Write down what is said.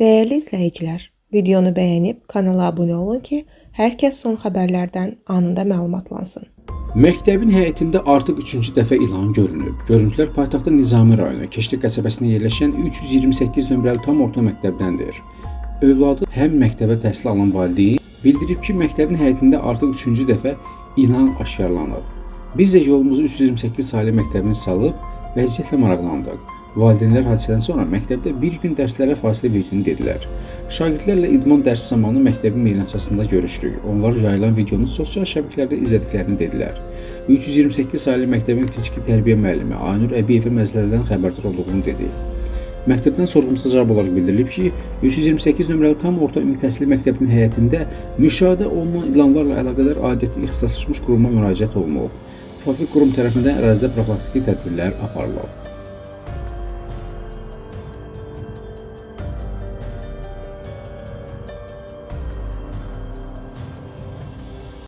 Değerli izləyicilər, videonu bəyənib kanala abunə olun ki, hər kəs son xəbərlərdən anında məlumatlansın. Məktəbin həyətində artıq 3-cü dəfə ilan görünüb. Görüntülər paytaxtın Nizami rayonu Keşlik qəsəbəsində yerləşən 328 nömrəli tam orta məktəbdəndir. Övladı həm məktəbə təhsil alan valideyn bildirib ki, məktəbin həyətində artıq 3-cü dəfə ilan aşkarlanıb. Biz də yolumuzu 328 saylı məktəbini salıb vəziyyətlə maraqlandıq. Valideynlər hadisədən sonra məktəbdə bir gün dərslərə fasilə verdiyini dedilər. Şagirdlərlə idman dərsi zamanı məktəbin meydançasında görüşdük. Onlar yayılan videonu sosial şəbəkələrdə izlədiklərini dedilər. 328 saylı məktəbin fiziki tərbiyə müəllimi Aynur Əbiyevə məsələlərdən xəbərdar olduğunu dedi. Məktəbdən sorğumuza cavab olaraq bildirilib ki, 328 nömrəli tam orta ümumi təhsil məktəbinin həyətində müşahidə olunan ilanlarla əlaqədar aidiyyatlı ixtisaslaşmış quruma müraciət olunub. Müvafiq qurum tərəfindən ərazidə profilaktiki tədbirlər aparılıb.